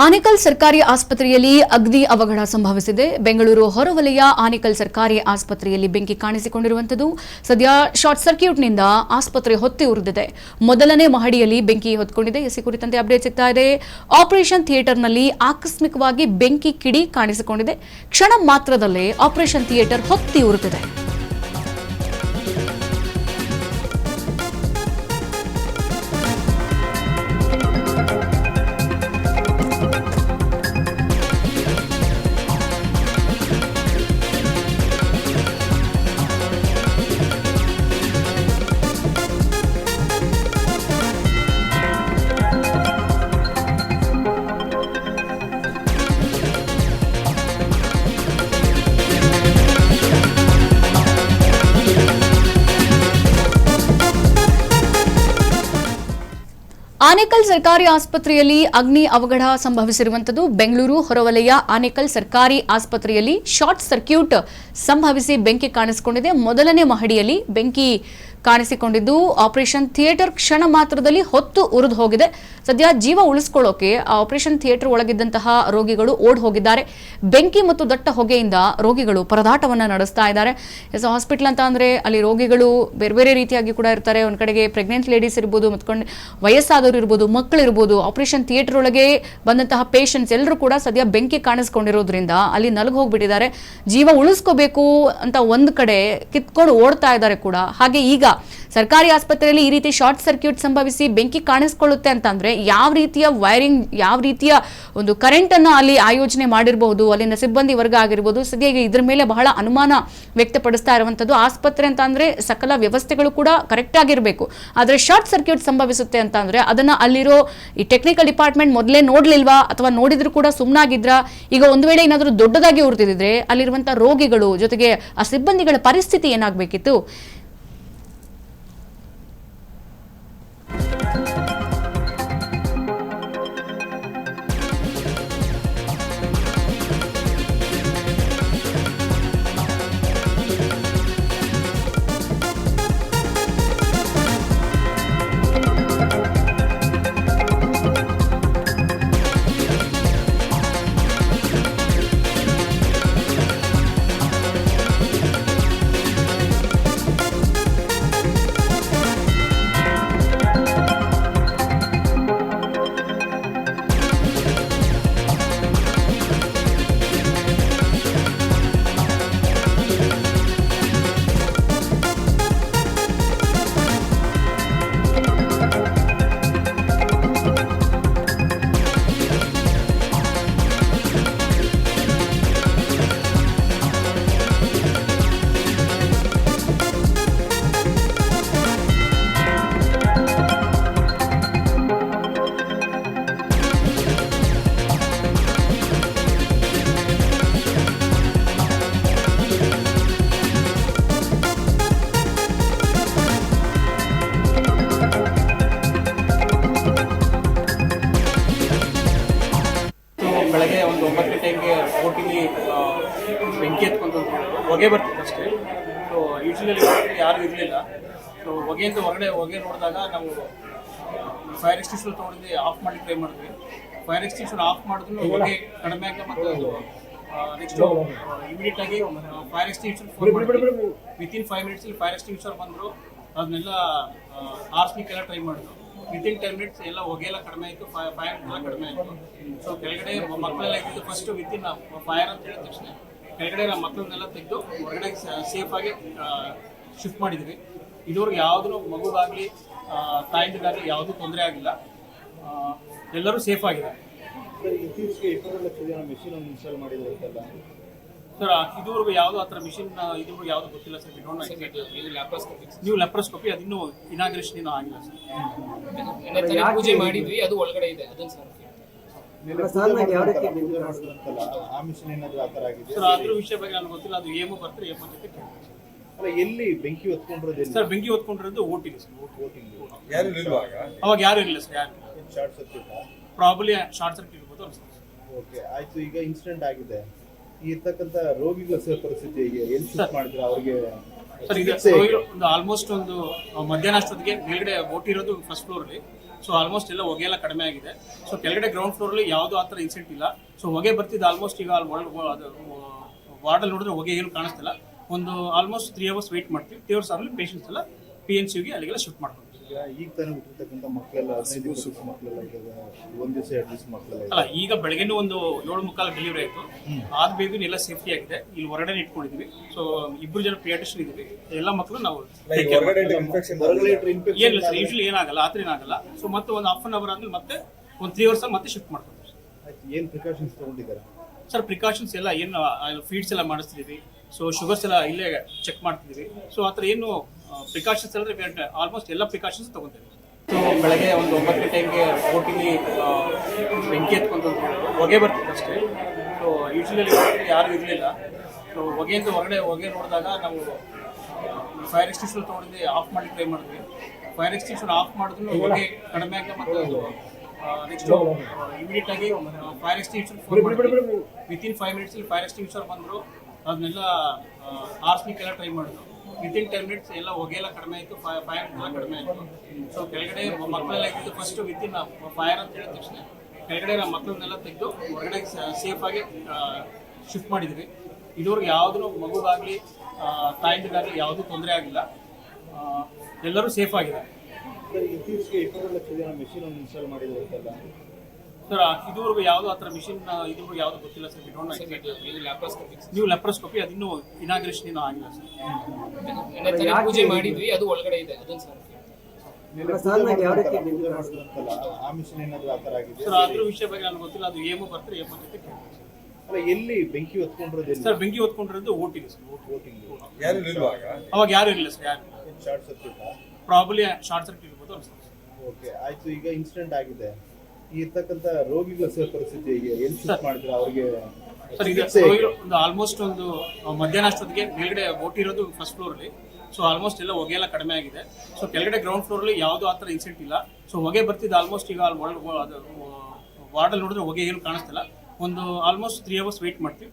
ಆನೇಕಲ್ ಸರ್ಕಾರಿ ಆಸ್ಪತ್ರೆಯಲ್ಲಿ ಅಗ್ನಿ ಅವಘಡ ಸಂಭವಿಸಿದೆ. ಬೆಂಗಳೂರು ಹೊರವಲಯ ಆನೇಕಲ್ ಸರ್ಕಾರಿ ಆಸ್ಪತ್ರೆಯಲ್ಲಿ ಬೆಂಕಿ ಕಾಣಿಸಿಕೊಂಡಿರುವಂತದ್ದು. ಸದ್ಯ ಶಾರ್ಟ್ ಸರ್ಕ್ಯೂಟ್ನಿಂದ ಆಸ್ಪತ್ರೆ ಹೊತ್ತಿ ಉರಿದಿದೆ. ಮೊದಲನೇ ಮಹಡಿಯಲ್ಲಿ ಬೆಂಕಿ ಹೊತ್ಕೊಂಡಿದೆ. ಈ ಕುರಿತಂತೆ ಅಪ್ಡೇಟ್ ಸಿಗ್ತಾ ಇದೆ. ಆಪರೇಷನ್ ಥಿಯೇಟರ್ನಲ್ಲಿ ಆಕಸ್ಮಿಕವಾಗಿ ಬೆಂಕಿ ಕಿಡಿ ಕಾಣಿಸಿಕೊಂಡಿದೆ. ಕ್ಷಣ ಮಾತ್ರದಲ್ಲೇ ಆಪರೇಷನ್ ಥಿಯೇಟರ್ ಹೊತ್ತಿ ಉರಿದಿದೆ. ಆನೇಕಲ್ ಸರ್ಕಾರಿ ಆಸ್ಪತ್ರೆಯಲ್ಲಿ ಅಗ್ನಿ ಅವಘಡ ಸಂಭವಿಸಿರುವಂತದ್ದು. ಬೆಂಗಳೂರು ಹೊರವಲಯ ಆನೇಕಲ್ ಸರ್ಕಾರಿ ಆಸ್ಪತ್ರೆಯಲ್ಲಿ ಶಾರ್ಟ್ ಸರ್ಕ್ಯೂಟ್ ಸಂಭವಿಸಿ ಬೆಂಕಿ ಕಾಣಿಸಿಕೊಂಡಿದೆ. ಮೊದಲನೇ ಮಹಡಿಯಲ್ಲಿ ಬೆಂಕಿ ಕಾಣಿಸಿಕೊಂಡಿದ್ದು ಆಪರೇಷನ್ ಥಿಯೇಟರ್ ಕ್ಷಣ ಮಾತ್ರದಲ್ಲಿ ಹೊತ್ತು ಉರಿದು ಹೋಗಿದೆ. ಸದ್ಯ ಜೀವ ಉಳಿಸಿಕೊಳ್ಳೋಕೆ ಆಪರೇಷನ್ ಥಿಯೇಟರ್ ಒಳಗಿದ್ದಂತಹ ರೋಗಿಗಳು ಓಡ್ ಹೋಗಿದ್ದಾರೆ. ಬೆಂಕಿ ಮತ್ತು ದಟ್ಟ ಹೊಗೆಯಿಂದ ರೋಗಿಗಳು ಪರದಾಟವನ್ನ ನಡೆಸ್ತಾ ಇದ್ದಾರೆ. ಹಾಸ್ಪಿಟಲ್ ಅಂತ ಅಂದ್ರೆ ಅಲ್ಲಿ ರೋಗಿಗಳು ಬೇರೆ ಬೇರೆ ರೀತಿಯಾಗಿ ಕೂಡ ಇರ್ತಾರೆ. ಒಂದ್ ಕಡೆಗೆ ಪ್ರೆಗ್ನೆಂಟ್ ಲೇಡೀಸ್ ಇರ್ಬೋದು, ಮತ್ಕೊಂಡು ವಯಸ್ಸಾದವರು ಇರ್ಬೋದು, ಮಕ್ಕಳು ಇರ್ಬೋದು. ಆಪರೇಷನ್ ಥಿಯೇಟರ್ ಒಳಗೆ ಬಂದಂತಹ ಪೇಷಂಟ್ಸ್ ಎಲ್ಲರೂ ಕೂಡ ಸದ್ಯ ಬೆಂಕಿ ಕಾಣಿಸ್ಕೊಂಡಿರೋದ್ರಿಂದ ಅಲ್ಲಿ ನಲುಗ್ ಹೋಗ್ಬಿಟ್ಟಿದ್ದಾರೆ. ಜೀವ ಉಳಿಸ್ಕೋಬೇಕು ಅಂತ ಒಂದ್ ಕಡೆ ಕಿತ್ಕೊಂಡು ಓಡ್ತಾ ಇದ್ದಾರೆ ಕೂಡ. ಹಾಗೆ ಈಗ ಸರ್ಕಾರಿ ಆಸ್ಪತ್ರೆಯಲ್ಲಿ ಈ ರೀತಿ ಶಾರ್ಟ್ ಸರ್ಕ್ಯೂಟ್ ಸಂಭವಿಸಿ ಬೆಂಕಿ ಕಾಣಿಸ್ಕೊಳ್ಳುತ್ತೆ ಅಂತಂದ್ರೆ ಯಾವ ರೀತಿಯ ವೈರಿಂಗ್, ಯಾವ ರೀತಿಯ ಒಂದು ಕರೆಂಟ್ ಅನ್ನ ಅಲ್ಲಿ ಆಯೋಜನೆ ಮಾಡಿರಬಹುದು, ಅಲ್ಲಿನ ಸಿಬ್ಬಂದಿ ವರ್ಗ ಆಗಿರ್ಬೋದು. ಸದ್ಯ ಈಗ ಇದ್ರ ಮೇಲೆ ಬಹಳ ಅನುಮಾನ ವ್ಯಕ್ತಪಡಿಸ್ತಾ ಇರುವಂತದ್ದು. ಆಸ್ಪತ್ರೆ ಅಂತ ಅಂದ್ರೆ ಸಕಲ ವ್ಯವಸ್ಥೆಗಳು ಕೂಡ ಕರೆಕ್ಟ್ ಆಗಿರ್ಬೇಕು. ಆದ್ರೆ ಶಾರ್ಟ್ ಸರ್ಕ್ಯೂಟ್ ಸಂಭವಿಸುತ್ತೆ ಅಂತ ಅಂದ್ರೆ ಅದನ್ನ ಅಲ್ಲಿರೋ ಈ ಟೆಕ್ನಿಕಲ್ ಡಿಪಾರ್ಟ್ಮೆಂಟ್ ಮೊದಲೇ ನೋಡ್ಲಿಲ್ವಾ, ಅಥವಾ ನೋಡಿದ್ರು ಕೂಡ ಸುಮ್ಮನಾಗಿದ್ರ? ಈಗ ಒಂದು ವೇಳೆ ಏನಾದರೂ ದೊಡ್ಡದಾಗಿ ಉರಿದಿದ್ರೆ ಅಲ್ಲಿರುವಂತಹ ರೋಗಿಗಳು ಜೊತೆಗೆ ಆ ಸಿಬ್ಬಂದಿಗಳ ಪರಿಸ್ಥಿತಿ ಏನಾಗಬೇಕಿತ್ತು? ಬೆಳಗ್ಗೆ ಒಂದು 9 ಗಂಟೆಗೆ ಬೋಟಿಲಿ ಬೆಂಕಿ ಎತ್ಕೊಂಡು ಹೊಗೆ ಬರ್ತಿತ್ತು ಅಷ್ಟೇ. ಸೊ ಯೂಶ್ವಲಿ ಯಾರೂ ಇರಲಿಲ್ಲ. ಸೊ ಹೊಗೆಯಿಂದ ಹೊಗೆ ನೋಡಿದಾಗ ನಾವು ಫೈರ್ ಎಕ್ಸ್ಟಿಂಗ್ವಿಷರ್ ತೊಗೊಂಡು ಆಫ್ ಮಾಡಿ ಟ್ರೈ ಮಾಡಿದ್ವಿ. ಫೈರ್ ಎಕ್ಸ್ಟಿಂಗ್ವಿಷರ್ ಆಫ್ ಮಾಡಿದ್ರು ಹೊಗೆ ಕಡಿಮೆ ಆಗಿ ಮತ್ತು ನೆಕ್ಸ್ಟ್ ಇಮಿಡಿಯೇಟ್ ಆಗಿ ಫೈರ್ ಎಕ್ಸ್ಟಿಂಗ್ವಿಷರ್ ಫೋನ್ ಮಾಡಿದ್ವಿ. ವಿತಿನ್ 5 ಮಿನಿಟ್ಸಲ್ಲಿ ಫೈರ್ ಎಕ್ಸ್ಟಿಂಗ್ವಿಷರ್ ಬಂದರು. ಅದನ್ನೆಲ್ಲ ಆರಿಸ್ಲಿಕ್ಕೆಲ್ಲ ಟ್ರೈ ಮಾಡಿದ್ರು. ವಿತಿನ್ 10 ಮಿನಿಟ್ಸ್ ಎಲ್ಲ ಹೊಗೆ ಎಲ್ಲ ಕಡಿಮೆ ಆಯಿತು, ಫೈರ್ ಎಲ್ಲ ಕಡಿಮೆ ಆಯಿತು. ಸೊ ಕೆಳಗಡೆ ಮಕ್ಕಳೆಲ್ಲ ಇದ್ದಿದ್ದು ಫಸ್ಟ್ ವಿತಿನ್ ಫೈರ್ ಅಂತ ಹೇಳಿದ ತಕ್ಷಣ ಕೆಳಗಡೆ ನಮ್ಮ ಮಕ್ಕಳನ್ನೆಲ್ಲ ತೆಗೆದು ಹೊರಗಡೆ ಸೇಫಾಗಿ ಶಿಫ್ಟ್ ಮಾಡಿದ್ವಿ. ಇದುವರೆಗೆ ಯಾವುದೂ ಮಗುಗಾಗಲಿ ತಾಯಿಂದಿಗಾಗಲಿ ಯಾವುದೂ ತೊಂದರೆ ಆಗಿಲ್ಲ. ಎಲ್ಲರೂ ಸೇಫ್ ಆಗಿದೆ. ಸರ್ ಇದುವರೆಗೂ ಯಾವುದೋ ಆ ಥರ ಮಿಷಿನ್ ಇದುವರೆಗೂ ಯಾವುದೂ ಗೊತ್ತಿಲ್ಲ ಸರ್. ನೀವು ಲ್ಯಾಪ್ರೋಸ್ಕೋಪಿ ಅದಿನ್ನೂ ಇನಾಗ್ರೇಷನ್ ಇನ್ನೂ ಆಗಿಲ್ಲ ಸರ್. ಪೂಜೆ ಮಾಡಿದ್ವಿ, ಅದು ಒಳಗಡೆ ಇದೆ. ಅದನ್ನು ಸರ್ ಅದ್ರ ವಿಷಯ ಬಗ್ಗೆ ನನಗೆ ಗೊತ್ತಿಲ್ಲ. ಅದು ಏಮೋ ಬರ್ತಾರೆ, ಏಮೋ ಜೊತೆ ಎಲ್ಲಿ ಬೆಂಕಿ ಹೊತ್ಕೊಂಡಿರೋದು? ಸರ್ ಬೆಂಕಿ ಹೊತ್ಕೊಂಡಿರೋದು ಓಟಿಂಗ್ ಸರ್. ಅವಾಗ ಯಾರು ಇರಲಿಲ್ಲ ಸರ್. ಯಾರು short circuit probably short circuit ಇರ್ಬೋದು ಅನ್ಸುತ್ತೆ. ಓಕೆ ಆಯ್ತು. ಈಗ ಇನ್ಸಿಡೆಂಟ್ ಆಗಿದೆ, ಇರ್ತಕ್ಕಂಥ ರೋಗಿಗಳ ಪರಿಸ್ಥಿತಿ ಎಲ್ಲಿ ಶಿಫ್ಟ್ ಮಾಡಿದ್ರೆ ಅವ್ರಿಗೆ? ಸರ್ ಈಗ ಒಂದು ಆಲ್ಮೋಸ್ಟ್ ಒಂದು ಮಧ್ಯಾಹ್ನ ಅಷ್ಟೊತ್ತಿಗೆ ಮೇಲ್ಗಡೆ ಬೋಟ್ ಇರೋದು ಫಸ್ಟ್ ಫ್ಲೋರ್ ಅಲ್ಲಿ. ಸೊ ಆಲ್ಮೋಸ್ಟ್ ಎಲ್ಲ ಹೊಗೆ ಎಲ್ಲ ಕಡಿಮೆ ಆಗಿದೆ. ಸೊ ಕೆಳಗಡೆ ಗ್ರೌಂಡ್ ಫ್ಲೋರಲ್ಲಿ ಯಾವುದೂ ಆ ಥರ ಇನ್ಸಿಡೆಂಟ್ ಇಲ್ಲ. ಸೊ ಹೊಗೆ ಬರ್ತಿದ್ದು ಆಲ್ಮೋಸ್ಟ್ ಈಗ ವಾರ್ಡಲ್ಲಿ ನೋಡಿದ್ರೆ ಹೊಗೆ ಏನು ಕಾಣಿಸ್ತಿಲ್ಲ. ಒಂದು ಆಲ್ಮೋಸ್ಟ್ 3 hours ವೆಯ್ಟ್ ಮಾಡ್ತೀವಿ. 3 hours ಆದ್ಮೇಲೆ ಪೇಷಂಟ್ಸ್ ಎಲ್ಲ PNCಗೆ ಅಲ್ಲಿಗೆಲ್ಲ ಶಿಫ್ಟ್ ಮಾಡ್ತೀವಿ. ಈಗ ತಾನೇ ಹುಟ್ಟಿರ್ತಕ್ಕಂಥ ಮಕ್ಕಳೆಲ್ಲ 15 ದಿವಸ ಮಕ್ಕಳೆಲ್ಲ ಇವಾಗ 1 ದಿವಸ 2 ದಿವಸ ಮಕ್ಕಳೆಲ್ಲ ಅಲ್ಲ, ಈಗ ಬೆಳಗ್ಗೆನೂ ಒಂದು 7:45 ಡೆಲಿವರಿ ಆಯಿತು. ಆದ ಬೇಬಿ ಎಲ್ಲ ಸೇಫ್ಟಿ ಆಗಿದೆ. ಇಲ್ಲಿ ಹೊರಗಡೆ ಇಟ್ಕೊಂಡಿದ್ವಿ. ಸೊ 2 ಜನ ಪಿಯಾಟ್ರಿಷಿಯನ್ ಇದೀವಿ. ಎಲ್ಲ ಮಕ್ಕಳು ನಾವು ಏನಿಲ್ಲ ಸರ್, ಯೂಶಲಿ ಏನಾಗಲ್ಲ, ಆ ಥರ ಏನಾಗಲ್ಲ. ಸೊ ಮತ್ತೆ ಒಂದು 1/2 hour ಆದ್ಮೇಲೆ ಮತ್ತೆ ಒಂದು 3 hours ಮತ್ತೆ ಶಿಫ್ಟ್ ಮಾಡ್ತೀವಿ. ಏನು ಪ್ರಿಕಾಷನ್ಸ್ ತಗೊಂಡಿದ್ದಾರೆ ಸರ್? ಪ್ರಿಕಾಷನ್ಸ್ ಎಲ್ಲ ಏನು ಫೀಡ್ಸ್ ಎಲ್ಲ ಮಾಡಿಸ್ತಿದ್ದೀವಿ. ಸೊ ಶುಗರ್ಸ್ ಎಲ್ಲ ಇಲ್ಲೇ ಚೆಕ್ ಮಾಡ್ತಿದ್ದೀವಿ. ಸೊ ಆ ಥರ ಏನು ಪ್ರಿಕಾಷನ್ಸ್ ಎಲ್ಲ ಆಲ್ಮೋಸ್ಟ್ ಎಲ್ಲ ಪ್ರಿಕಾಷನ್ಸ್ ತೊಗೊತೀವಿ. ಸೊ ಬೆಳಗ್ಗೆ ಒಂದು 9 ಗಂಟೆಗೆ ಬೋಟಿಲಿ ಬೆಂಕಿ ಎತ್ಕೊಂತ ಹೊಗೆ ಬರ್ತಿತ್ತು ಅಷ್ಟೇ. ಸೊ ಯೂಶಲಿ ಯಾರು ಇರಲಿಲ್ಲ. ಸೊ ಹೊಗೆಯಿಂದ ಹೊಗೆ ನೋಡಿದಾಗ ನಾವು ಫೈರ್ ಎಕ್ಸ್ಟಿಂಗ್ವಿಷರ್ ತೊಗೊಂಡಿದ್ದೆ ಆಫ್ ಮಾಡಿ ಟ್ರೈ ಮಾಡಿದ್ವಿ. ಫೈರ್ ಎಕ್ಸ್ಟಿಂಗ್ವಿಷರ್ ಆಫ್ ಮಾಡಿದ್ರು ಹೊಗೆ ಕಡಿಮೆ ಆಗಿ ಮತ್ತು ನೆಕ್ಸ್ಟ್ ಇಮಿಡಿಯೇಟ್ ಆಗಿ ಫೈರ್ ಎಕ್ಸ್ಟಿಂಗ್ವಿಷರ್ ಫೋನ್ ಮಾಡಿದ್ವಿ. ವಿತಿನ್ 5 minutes ಫೈರ್ ಎಕ್ಸ್ಟಿಂಗ್ವಿಷರ್ ಬಂದರು. ಅದನ್ನೆಲ್ಲ ಆರ್ಸ್ಲಿಕ್ಕೆ ಎಲ್ಲ ಟ್ರೈ ಮಾಡಿದ್ರು. ವಿತಿನ್ 10 minutes ಎಲ್ಲ ಹೊಗೆ ಎಲ್ಲ ಕಡಿಮೆ ಆಯಿತು. ಫೈರ್ ಎಲ್ಲ ಕಡಿಮೆ ಆಯಿತು. ಸೊ ಕೆಳಗಡೆ ಮಕ್ಕಳೆಲ್ಲ ಇದ್ದಿದ್ದು ಫಸ್ಟ್ ವಿತಿನ್ ಫೈರ್ ಅಂತ ಹೇಳಿದ ತಕ್ಷಣ ಕೆಳಗಡೆ ನಮ್ಮ ಮಕ್ಕಳನ್ನೆಲ್ಲ ತೆಗೆದು ಹೊರಗಡೆ ಸೇಫಾಗಿ ಶಿಫ್ಟ್ ಮಾಡಿದ್ವಿ. ಇದುವರೆಗೆ ಯಾವುದೂ ಮಗುಗಾಗಲಿ ತಾಯಿಗಾಗಲಿ ಯಾವುದೂ ತೊಂದರೆ ಆಗಿಲ್ಲ. ಎಲ್ಲರೂ ಸೇಫ್ ಆಗಿದೆ. ಇತ್ತೀಚೆಗೆ 2 ಲಕ್ಷ ಜನ ಮೆಷಿನ್ ಒಂದು ಇನ್ಸ್ಟಾಲ್ ಮಾಡಿದ್ರು ಅಂತಲ್ಲ ಸರ್? ಇದುವರೆಗೂ ಯಾವುದೋ ಆ ಥರ ಮಿಷಿನ್ ಇದುವರೆಗೂ ಯಾವುದೂ ಗೊತ್ತಿಲ್ಲ ಸರ್. ನೀವು ಲ್ಯಾಪ್ರೋಸ್ಕೋಪಿ ಅದಿನ್ನೂ ಇನಾಗ್ರೇಷನ್ ಏನೂ ಆಗಿಲ್ಲ ಸರ್. ಪೂಜೆ ಮಾಡಿದ್ವಿ, ಅದು ಒಳಗಡೆ ಇದೆ. ಅದೊಂದು ಸರ್ ಆ ಮಿಷನ್ ಏನಾದ್ರು ಆ ಥರ ಆಗಿದೆ ಸರ್? ಅದ್ರ ವಿಷಯ ಬಗ್ಗೆ ನನಗೆ ಗೊತ್ತಿಲ್ಲ. ಅದು ಏಮೋ ಬರ್ತಾರೆ, ಏಮೋ ಜೊತೆ ಕೇಳ್ತೀನಿ ಅಲ್ಲ. ಎಲ್ಲಿ ಬೆಂಕಿ ಹೊತ್ಕೊಂಡಿರೋದು ಸರ್? ಬೆಂಕಿ ಹೊತ್ಕೊಂಡಿರೋದು ಓಟಿಗೆ ಸರ್. ವೋಟಿಂಗ್ ಅವಾಗ ಯಾರು ಇರಲಿಲ್ಲ ಸರ್. ಯಾರು short circuit probably short circuit ಇರ್ಬೋದು ಅನ್ಸುತ್ತೆ. ಓಕೆ, ಆಯ್ತು. ಈಗ ಇನ್ಸಿಡೆಂಟ್ ಆಗಿದೆ. ಈ ಇರ್ತಕ್ಕಂಥ ರೋಗಿಗಳ ಪರಿಸ್ಥಿತಿ ಎಲ್ಲಿ ಶಿಫ್ಟ್ ಮಾಡಿದ್ರೆ ಅವ್ರಿಗೆ ಸರ್? ಈಗ ಒಂದು ಆಲ್ಮೋಸ್ಟ್ ಒಂದು ಮಧ್ಯಾಹ್ನ ಅಷ್ಟೊತ್ತಿಗೆ ಮೇಲ್ಗಡೆ ಬೋಟ್ ಇರೋದು ಫಸ್ಟ್ ಫ್ಲೋರಲ್ಲಿ. ಸೊ ಆಲ್ಮೋಸ್ಟ್ ಎಲ್ಲ ಹೊಗೆ ಎಲ್ಲ ಕಡಿಮೆ ಆಗಿದೆ. ಸೊ ಕೆಳಗಡೆ ಗ್ರೌಂಡ್ ಫ್ಲೋರಲ್ಲಿ ಯಾವುದೂ ಆ ಥರ ಇನ್ಸಿಡೆಂಟ್ ಇಲ್ಲ. ಸೊ ಹೊಗೆ ಬರ್ತಿದ್ದು ಆಲ್ಮೋಸ್ಟ್ ಈಗ ವಾರ್ಡಲ್ಲಿ ನೋಡಿದ್ರೆ ಹೊಗೆ ಏನು ಕಾಣಿಸ್ತಿಲ್ಲ. ಒಂದು ಆಲ್ಮೋಸ್ಟ್ 3 hours ವೆಯ್ಟ್ ಮಾಡ್ತೀವಿ.